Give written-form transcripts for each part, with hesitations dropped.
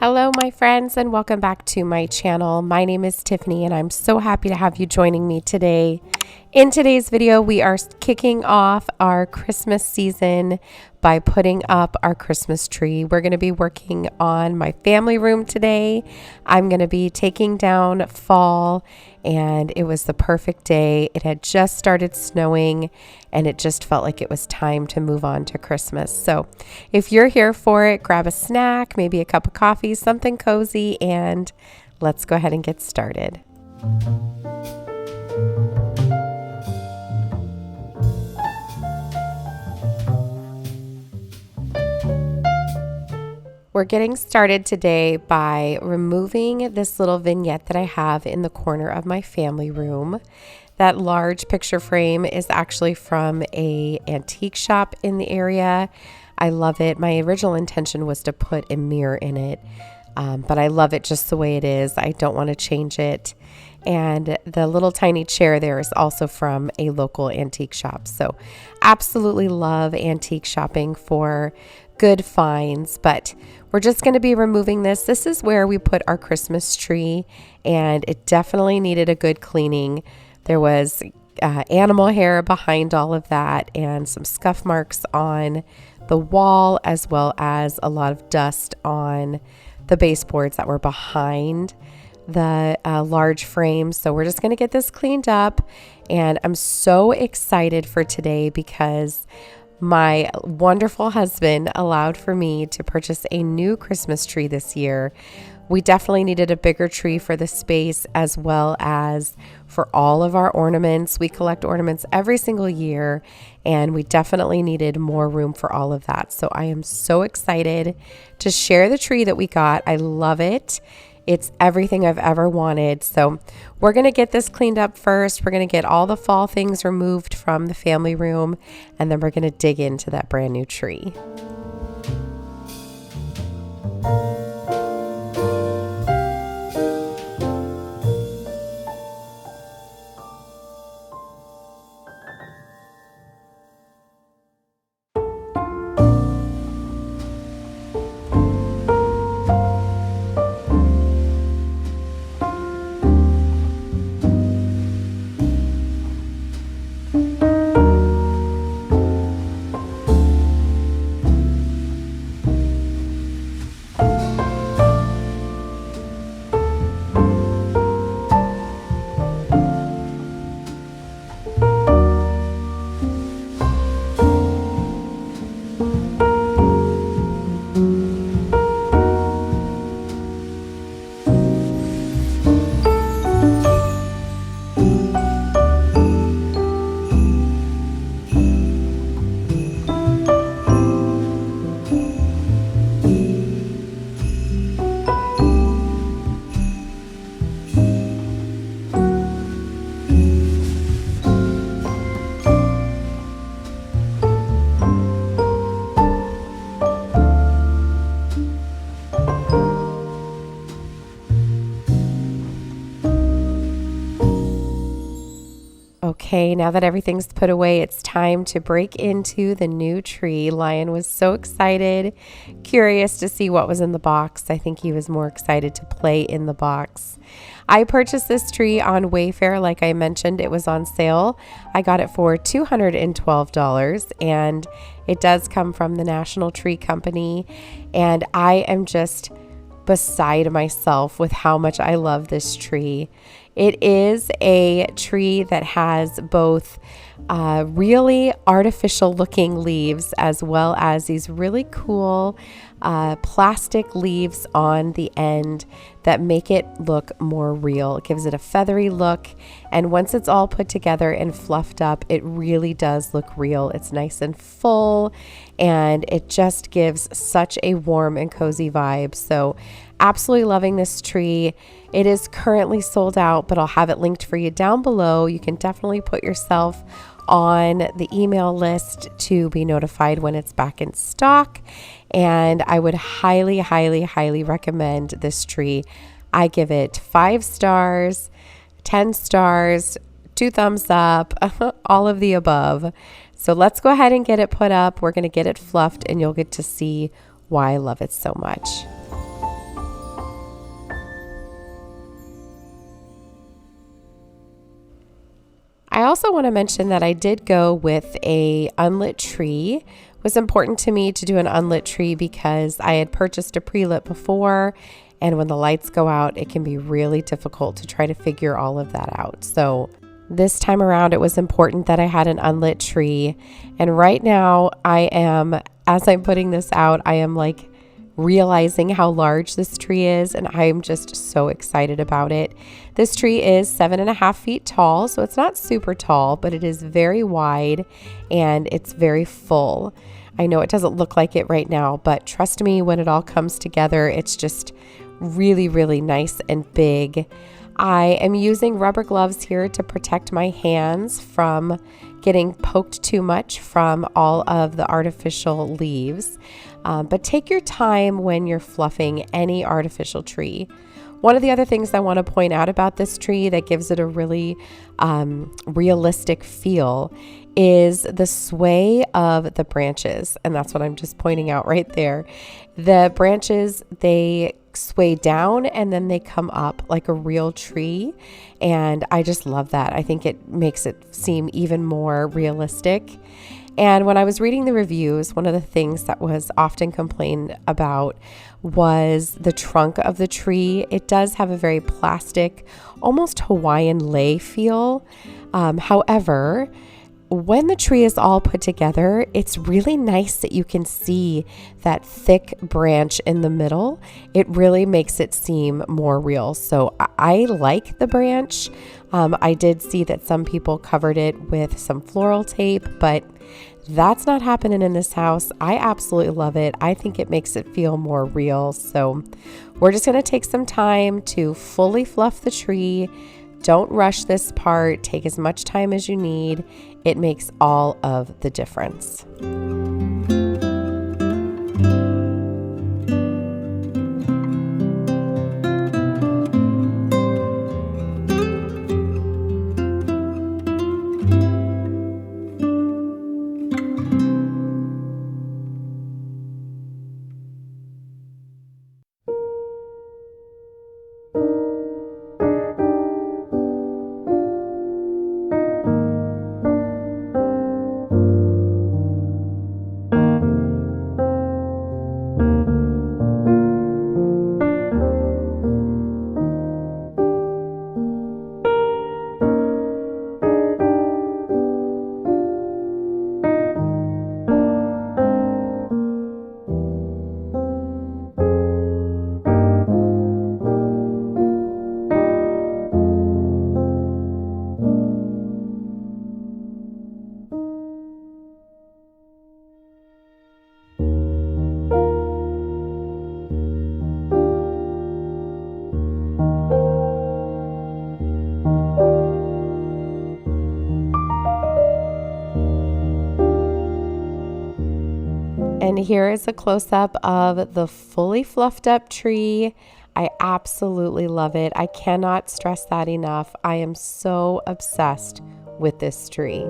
Hello, my friends, and welcome back to my channel. My name is Tiffany, and I'm so happy to have you joining me today. In today's video, we are kicking off our Christmas season by putting up our Christmas tree. We're going to be working on my family room today. I'm going to be taking down fall, and it was the perfect day. It had just started snowing, and it just felt like it was time to move on to Christmas. So if you're here for it, grab a snack, maybe a cup of coffee, something cozy, and let's go ahead and get started. We're getting started today by removing this little vignette that I have in the corner of my family room. That large picture frame is actually from an antique shop in the area. I love it. My original intention was to put a mirror in it, but I love it just the way it is. I don't want to change it. And the little tiny chair there is also from a local antique shop. So absolutely love antique shopping for good finds, but we're just going to be removing this. This is where we put our Christmas tree, and it definitely needed a good cleaning. There was animal hair behind all of that and some scuff marks on the wall, as well as a lot of dust on the baseboards that were behind the large frame. So we're just going to get this cleaned up, and I'm so excited for today because my wonderful husband allowed for me to purchase a new Christmas tree this year. We definitely needed a bigger tree for the space, as well as for all of our ornaments. We collect ornaments every single year, and we definitely needed more room for all of that. So I am so excited to share the tree that we got. I love it. It's everything I've ever wanted. So we're going to get this cleaned up first. We're going to get all the fall things removed from the family room, and then we're going to dig into that brand new tree. Okay, now that everything's put away, it's time to break into the new tree. Lion was so excited, curious to see what was in the box. I think he was more excited to play in the box. I purchased this tree on Wayfair. Like I mentioned, it was on sale. I got it for $212, and it does come from the National Tree Company. And I am just beside myself with how much I love this tree. It is a tree that has both really artificial looking leaves, as well as these really cool plastic leaves on the end that make it look more real. It gives it a feathery look, and once it's all put together and fluffed up, it really does look real. It's nice and full, and it just gives such a warm and cozy vibe. So absolutely loving this tree. It is currently sold out, but I'll have it linked for you down below. You can definitely put yourself on the email list to be notified when it's back in stock. And I would highly, highly, highly recommend this tree. I give it 5 stars, 10 stars, 2 thumbs up, all of the above. So let's go ahead and get it put up. We're going to get it fluffed, and you'll get to see why I love it so much. I also want to mention that I did go with a unlit tree. It was important to me to do an unlit tree because I had purchased a pre-lit before, and when the lights go out, it can be really difficult to try to figure all of that out. So this time around, it was important that I had an unlit tree. And right now as I'm putting this out, I am like realizing how large this tree is, and I'm just so excited about it. This tree is 7.5 feet tall, so it's not super tall, but it is very wide and it's very full. I know it doesn't look like it right now, but trust me, when it all comes together, it's just really, really nice and big. I am using rubber gloves here to protect my hands from getting poked too much from all of the artificial leaves. But take your time when you're fluffing any artificial tree. One of the other things I want to point out about this tree that gives it a really realistic feel is the sway of the branches. And that's what I'm just pointing out right there. The branches, they sway down and then they come up like a real tree. And I just love that. I think it makes it seem even more realistic. And when I was reading the reviews, one of the things that was often complained about was the trunk of the tree. It does have a very plastic, almost Hawaiian lei feel. However, when the tree is all put together, it's really nice that you can see that thick branch in the middle. It really makes it seem more real. So I like the branch. I did see that some people covered it with some floral tape, but that's not happening in this house. I absolutely love it. I think it makes it feel more real. So we're just going to take some time to fully fluff the tree. Don't rush this part. Take as much time as you need. It makes all of the difference. And here is a close-up of the fully fluffed up tree. I absolutely love it. I cannot stress that enough. I am so obsessed with this tree.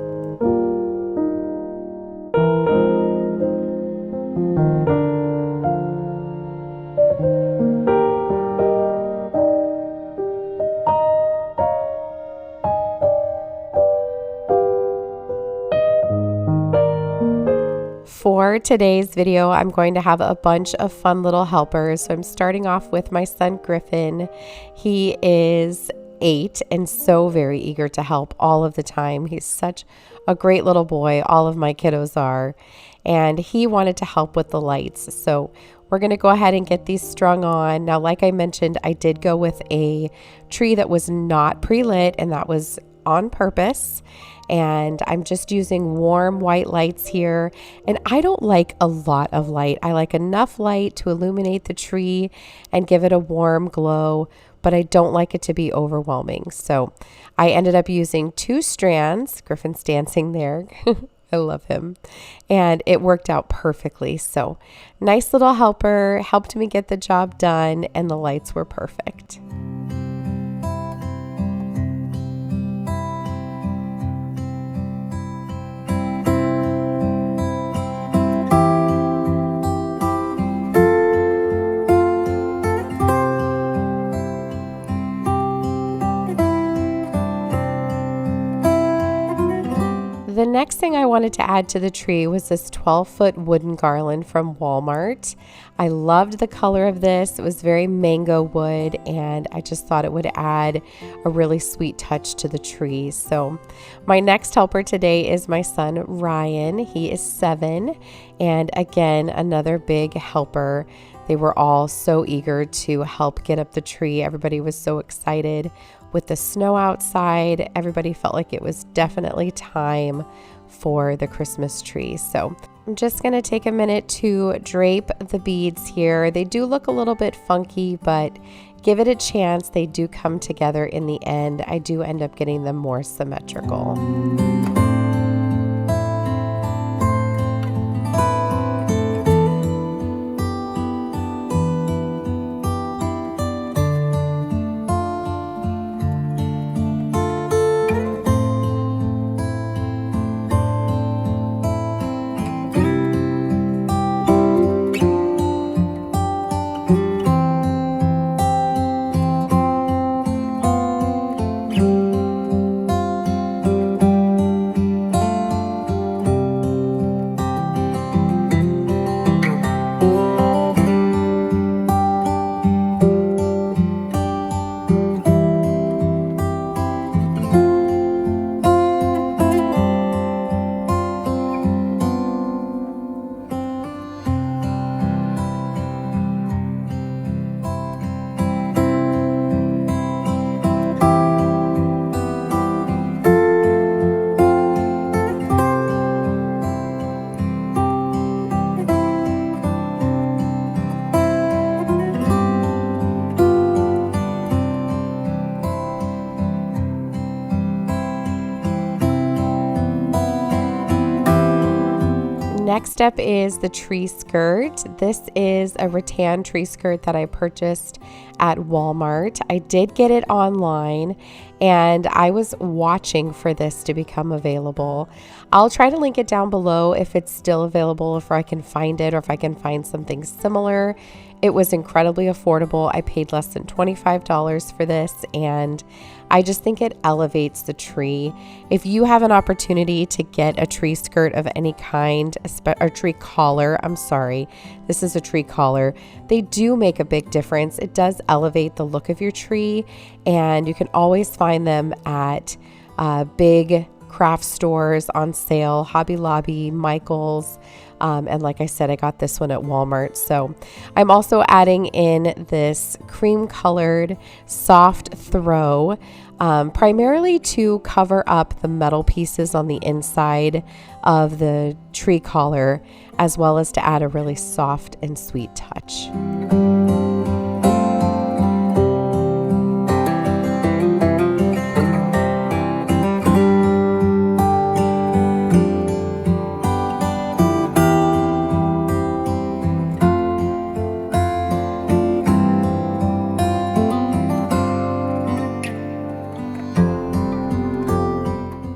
For today's video, I'm going to have a bunch of fun little helpers. So I'm starting off with my son, Griffin. He is 8 and so very eager to help all of the time. He's such a great little boy. All of my kiddos are. And he wanted to help with the lights. So we're going to go ahead and get these strung on. Now, like I mentioned, I did go with a tree that was not pre-lit, and that was on purpose. And I'm just using warm white lights here. And I don't like a lot of light. I like enough light to illuminate the tree and give it a warm glow, but I don't like it to be overwhelming. So I ended up using 2 strands. Griffin's dancing there. I love him. And it worked out perfectly. So nice little helper, helped me get the job done, and the lights were perfect. wanted to add to the tree was this 12-foot wooden garland from Walmart. I loved the color of this. It was very mango wood, and I just thought it would add a really sweet touch to the tree. So my next helper today is my son, Ryan. He is 7, and again, another big helper. They were all so eager to help get up the tree. Everybody was so excited with the snow outside. Everybody felt like it was definitely time for the Christmas tree. So I'm just going to take a minute to drape the beads here. They do look a little bit funky, but give it a chance. They do come together in the end. I do end up getting them more symmetrical. Next up is the tree skirt. This is a rattan tree skirt that I purchased at Walmart. I did get it online, and I was watching for this to become available. I'll try to link it down below if it's still available, if I can find it, or if I can find something similar. It was incredibly affordable. I paid less than $25 for this, and I just think it elevates the tree. If you have an opportunity to get a tree skirt of any kind, a tree collar, I'm sorry, this is a tree collar, they do make a big difference. It does elevate the look of your tree, and you can always find them at big craft stores on sale, Hobby Lobby, Michael's, and like I said, I got this one at Walmart. So I'm also adding in this cream colored soft throw, primarily to cover up the metal pieces on the inside of the tree collar, as well as to add a really soft and sweet touch.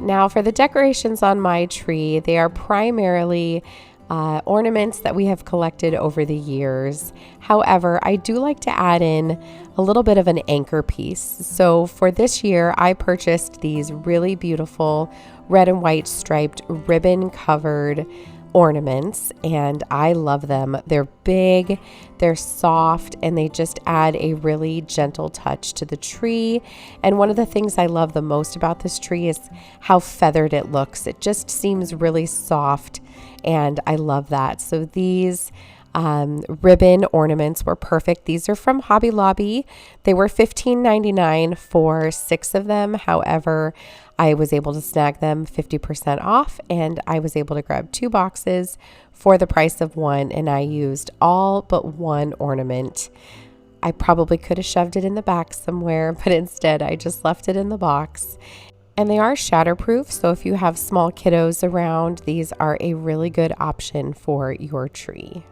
Now for the decorations on my tree, they are primarily ornaments that we have collected over the years. However, I do like to add in a little bit of an anchor piece. So for this year, I purchased these really beautiful red and white striped ribbon covered ornaments, and I love them. They're big, they're soft, and they just add a really gentle touch to the tree. And one of the things I love the most about this tree is how feathered it looks. It just seems really soft, and I love that. So these ribbon ornaments were perfect. These are from Hobby Lobby. They were $15.99 for 6 of them. However, I was able to snag them 50% off, and I was able to grab 2 boxes for the price of 1, and I used all but 1 ornament. I probably could have shoved it in the back somewhere, but instead I just left it in the box. And they are shatterproof, so if you have small kiddos around, these are a really good option for your tree.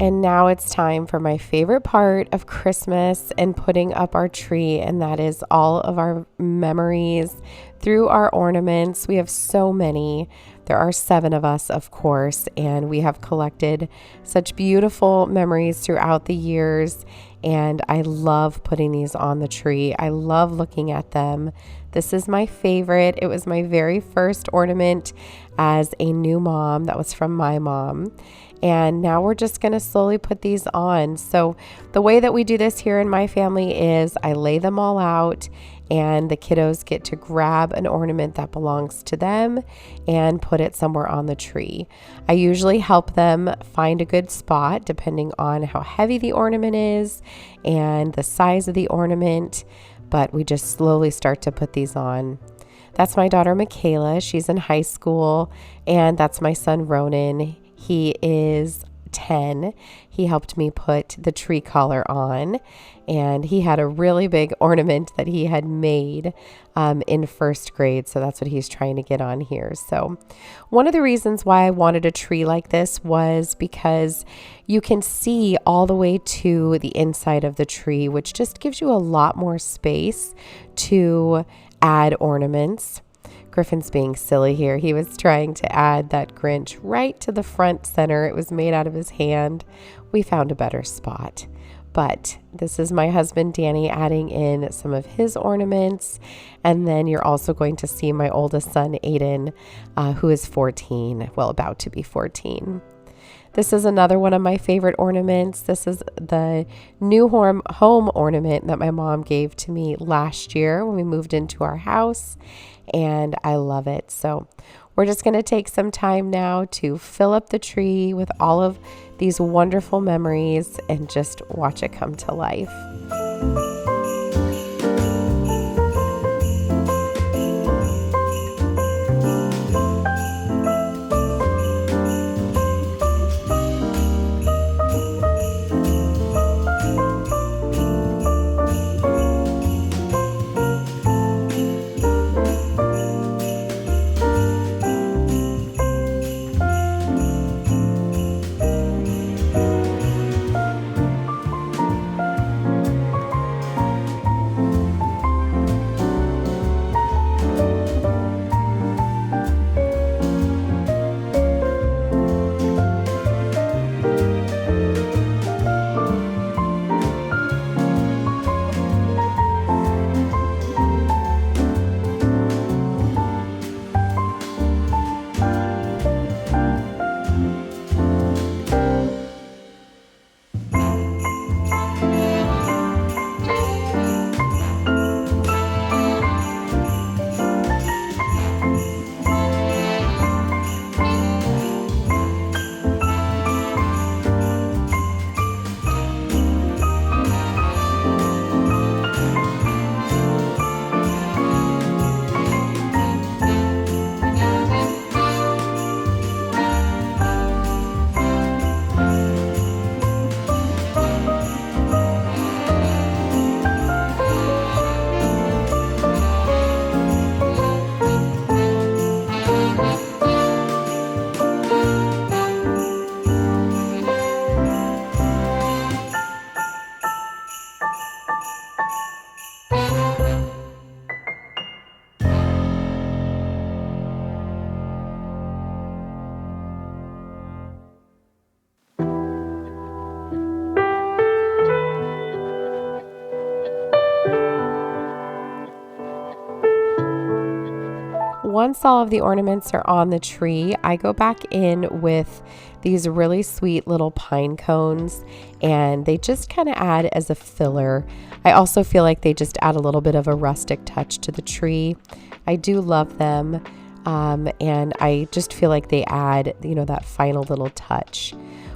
And now it's time for my favorite part of Christmas and putting up our tree, and that is all of our memories through our ornaments. We have so many. There are 7 of us, of course, and we have collected such beautiful memories throughout the years, and I love putting these on the tree. I love looking at them. This is my favorite. It was my very first ornament as a new mom. That was from my mom. And now we're just going to slowly put these on. So the way that we do this here in my family is I lay them all out and the kiddos get to grab an ornament that belongs to them and put it somewhere on the tree. I usually help them find a good spot depending on how heavy the ornament is and the size of the ornament, but we just slowly start to put these on. That's my daughter Michaela. She's in high school, and that's my son Ronan. He is 10. He helped me put the tree collar on, and he had a really big ornament that he had made in first grade. So that's what he's trying to get on here. So one of the reasons why I wanted a tree like this was because you can see all the way to the inside of the tree, which just gives you a lot more space to add ornaments. Griffin's being silly here. He was trying to add that Grinch right to the front center. It was made out of his hand. We found a better spot. But this is my husband, Danny, adding in some of his ornaments. And then you're also going to see my oldest son, Aiden, who is 14, well, about to be 14. This is another one of my favorite ornaments. This is the new home ornament that my mom gave to me last year when we moved into our house, and I love it. So we're just going to take some time now to fill up the tree with all of these wonderful memories and just watch it come to life. Once all of the ornaments are on the tree, I go back in with these really sweet little pine cones, and they just kind of add as a filler. I also feel like they just add a little bit of a rustic touch to the tree. I do love them, and I just feel like they add, that final little touch.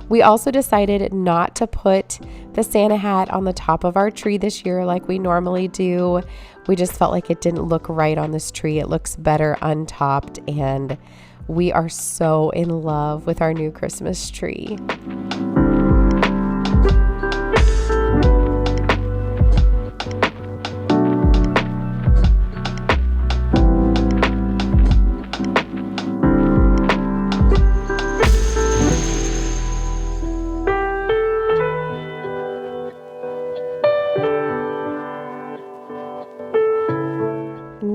We also decided not to put the Santa hat on the top of our tree this year like we normally do. We just felt like it didn't look right on this tree. It looks better untopped, and we are so in love with our new Christmas tree.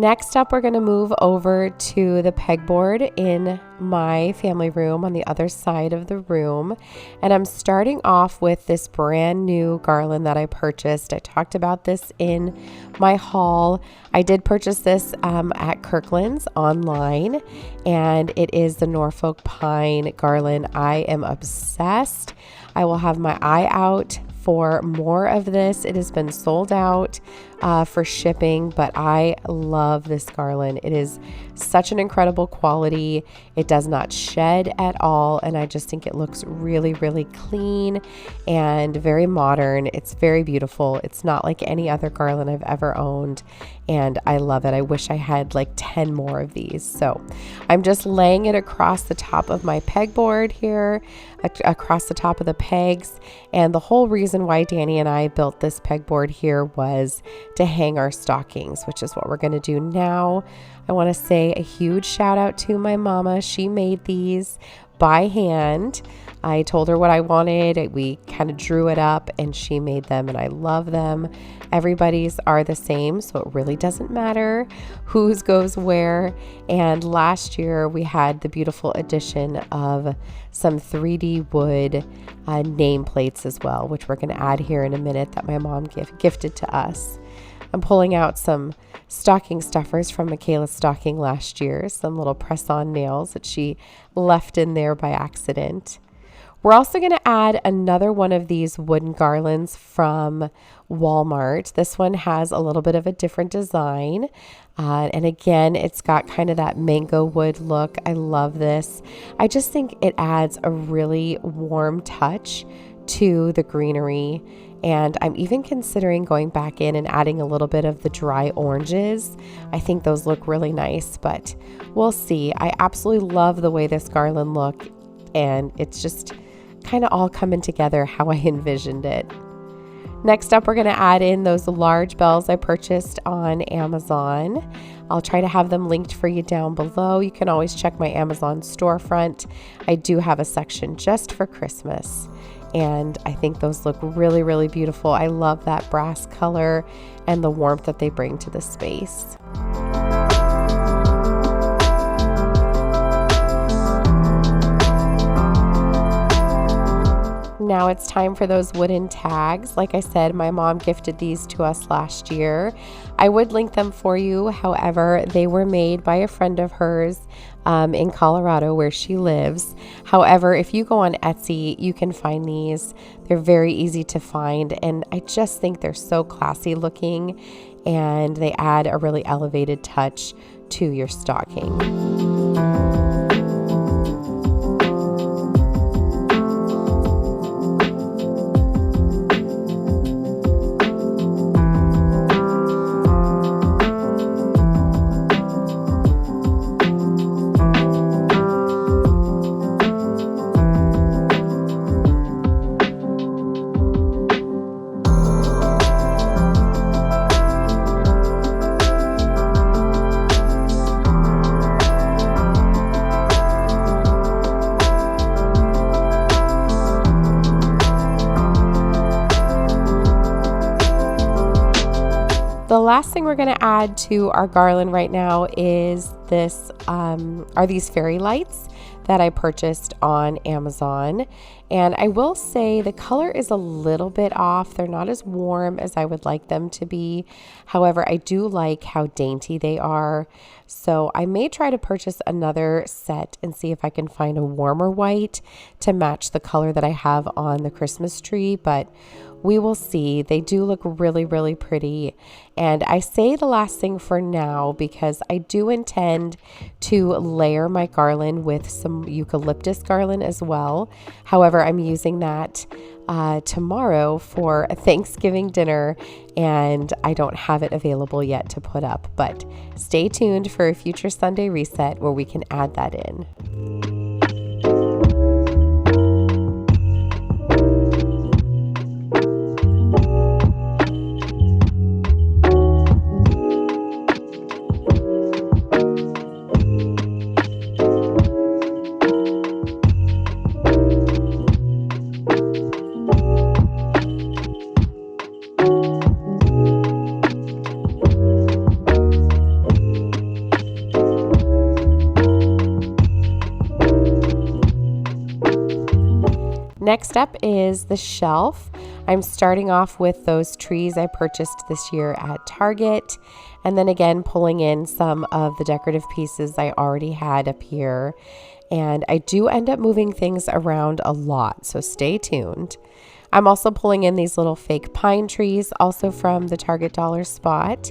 Next up, we're going to move over to the pegboard in my family room on the other side of the room. And I'm starting off with this brand new garland that I purchased. I talked about this in my haul. I did purchase this at Kirkland's online, and it is the Norfolk Pine garland. I am obsessed. I will have my eye out for more of this. It has been sold out for shipping, but I love this garland. It is such an incredible quality. It does not shed at all, and I just think it looks really, really clean and very modern. It's very beautiful. It's not like any other garland I've ever owned, and I love it. I wish I had like 10 more of these. So I'm just laying it across the top of my pegboard here, across the top of the pegs. And the whole reason why Danny and I built this pegboard here was to hang our stockings, which is what we're going to do now. I want to say a huge shout out to my mama. She made these by hand. I told her what I wanted. We kind of drew it up and she made them, and I love them. Everybody's are the same, so it really doesn't matter whose goes where. And last year we had the beautiful addition of some 3D wood nameplates as well, which we're going to add here in a minute, that my mom gifted to us. I'm pulling out some stocking stuffers from Michaela's stocking last year, some little press-on nails that she left in there by accident. We're also going to add another one of these wooden garlands from Walmart. This one has a little bit of a different design. And again, it's got kind of that mango wood look. I love this. I just think it adds a really warm touch to the greenery. And I'm even considering going back in and adding a little bit of the dry oranges. I think those look really nice, but we'll see. I absolutely love the way this garland look, and it's just kind of all coming together how I envisioned it. Next up, we're going to add in those large bells I purchased on Amazon. I'll try to have them linked for you down below. You can always check my Amazon storefront. I do have a section just for Christmas, and I think those look really, really beautiful. I love that brass color and the warmth that they bring to the space. Now it's time for those wooden tags. Like I said, my mom gifted these to us last year. I would link them for you. However, they were made by a friend of hers in Colorado where she lives. However, if you go on Etsy, you can find these. They're very easy to find, and I just think they're so classy looking, and they add a really elevated touch to your stocking. The last thing we're going to add to our garland right now is this are these fairy lights that I purchased on Amazon. And I will say the color is a little bit off. They're not as warm as I would like them to be. However, I do like how dainty they are. So I may try to purchase another set and see if I can find a warmer white to match the color that I have on the Christmas tree, but we will see. They do look really, really pretty. And I say the last thing for now because I do intend to layer my garland with some eucalyptus garland as well. However, I'm using that tomorrow for a Thanksgiving dinner, and I don't have it available yet to put up. But stay tuned for a future Sunday reset where we can add that in. Next up is the shelf. I'm starting off with those trees I purchased this year at Target, and then again pulling in some of the decorative pieces I already had up here. And I do end up moving things around a lot, so stay tuned. I'm also pulling in these little fake pine trees, also from the Target dollar spot.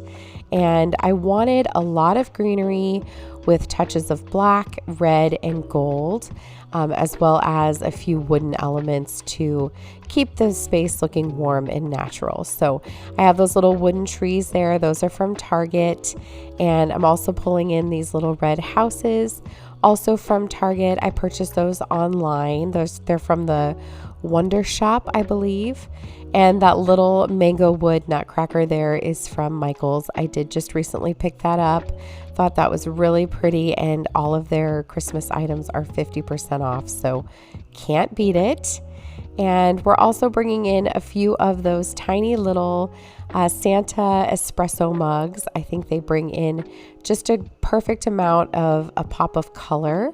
And I wanted a lot of greenery with touches of black, red, and gold, as well as a few wooden elements to keep the space looking warm and natural. So I have those little wooden trees there. Those are from Target. And I'm also pulling in these little red houses, also from Target. I purchased those online. They're from the Wonder Shop, I believe. And that little mango wood nutcracker there is from Michael's. I did just recently pick that up. Thought that was really pretty, and all of their Christmas items are 50% off, so can't beat it. And we're also bringing in a few of those tiny little Santa espresso mugs. I think they bring in just a perfect amount of a pop of color,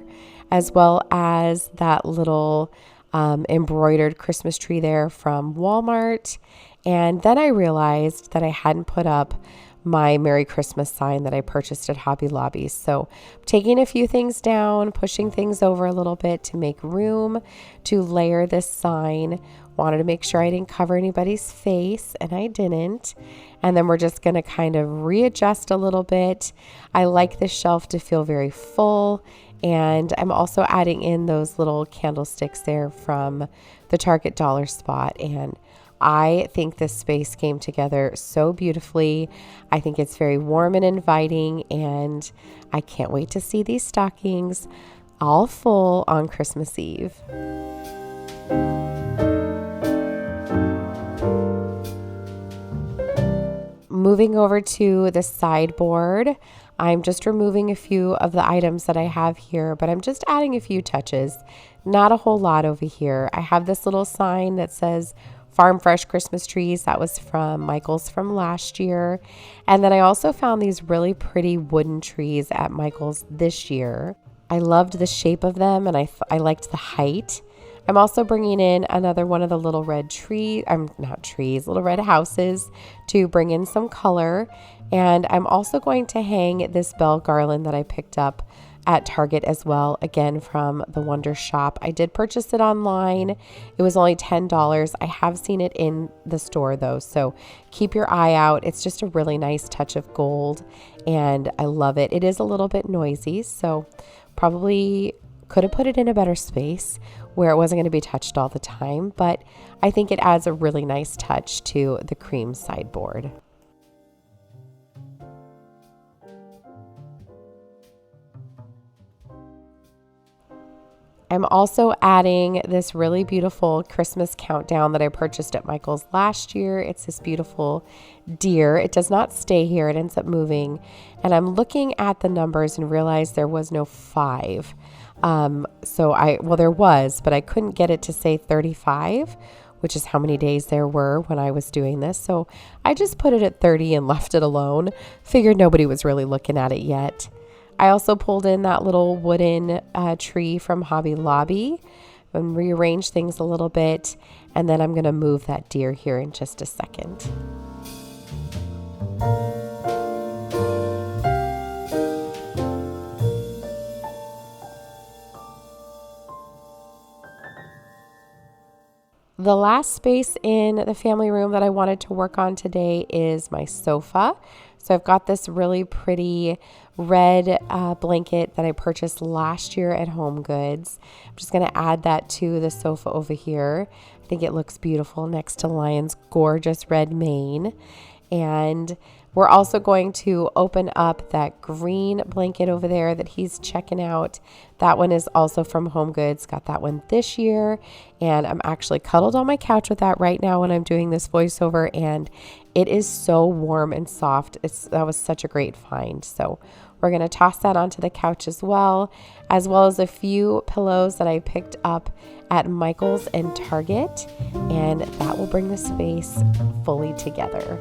as well as that little embroidered Christmas tree there from Walmart. And then I realized that I hadn't put up my Merry Christmas sign that I purchased at Hobby Lobby. So I'm taking a few things down, pushing things over a little bit to make room to layer this sign. Wanted to make sure I didn't cover anybody's face, and I didn't. And then we're just going to kind of readjust a little bit. I like this shelf to feel very full. And I'm also adding in those little candlesticks there from the Target dollar spot. And I think this space came together so beautifully. I think it's very warm and inviting, and I can't wait to see these stockings all full on Christmas Eve. Moving over to the sideboard, I'm just removing a few of the items that I have here, but I'm just adding a few touches. Not a whole lot over here. I have this little sign that says Farm Fresh Christmas trees. That was from Michael's from last year. And then I also found these really pretty wooden trees at Michael's this year. I loved the shape of them, and I liked the height. I'm also bringing in another one of the little red little red houses to bring in some color. And I'm also going to hang this bell garland that I picked up at Target as well, again from the Wonder Shop. I did purchase it online. It was only $10. I have seen it in the store though, so keep your eye out. It's just a really nice touch of gold, and I love it. It is a little bit noisy, so probably could have put it in a better space where it wasn't going to be touched all the time, but I think it adds a really nice touch to the cream sideboard. I'm also adding this really beautiful Christmas countdown that I purchased at Michael's last year. It's this beautiful deer. It does not stay here. It ends up moving. And I'm looking at the numbers and realized there was no 5. There was, but I couldn't get it to say 35, which is how many days there were when I was doing this. So I just put it at 30 and left it alone. Figured nobody was really looking at it yet. I also pulled in that little wooden tree from Hobby Lobby and rearranged things a little bit. And then I'm going to move that deer here in just a second. The last space in the family room that I wanted to work on today is my sofa. So I've got this really pretty red blanket that I purchased last year at Home Goods. I'm just going to add that to the sofa over here. I think it looks beautiful next to Lion's gorgeous red mane. And we're also going to open up that green blanket over there that he's checking out. That one is also from Home Goods. Got that one this year. And I'm actually cuddled on my couch with that right now when I'm doing this voiceover. And it is so warm and soft. That was such a great find. So we're going to toss that onto the couch as well as a few pillows that I picked up at Michael's and Target. And that will bring the space fully together.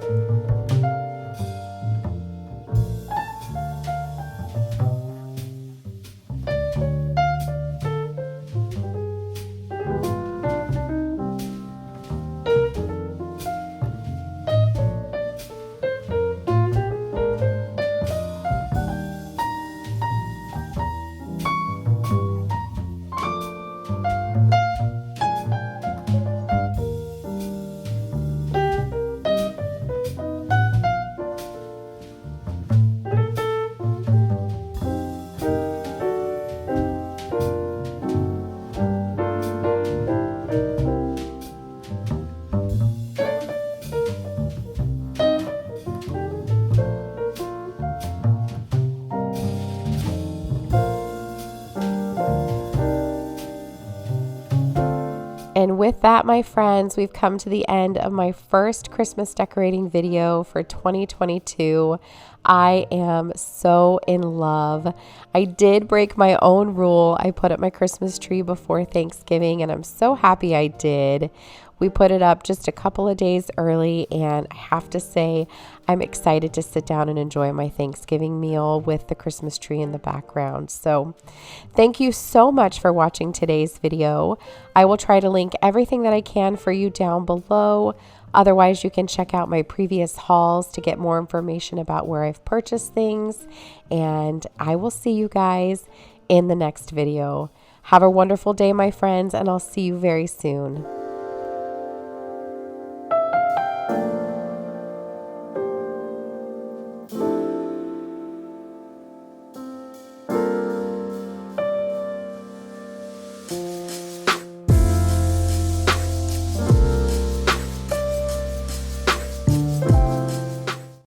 And with that, my friends, we've come to the end of my first Christmas decorating video for 2022. I am so in love. I did break my own rule. I put up my Christmas tree before Thanksgiving, and I'm so happy I did. We put it up just a couple of days early, and I have to say, I'm excited to sit down and enjoy my Thanksgiving meal with the Christmas tree in the background. So thank you so much for watching today's video. I will try to link everything that I can for you down below. Otherwise, you can check out my previous hauls to get more information about where I've purchased things. And I will see you guys in the next video. Have a wonderful day, my friends, and I'll see you very soon.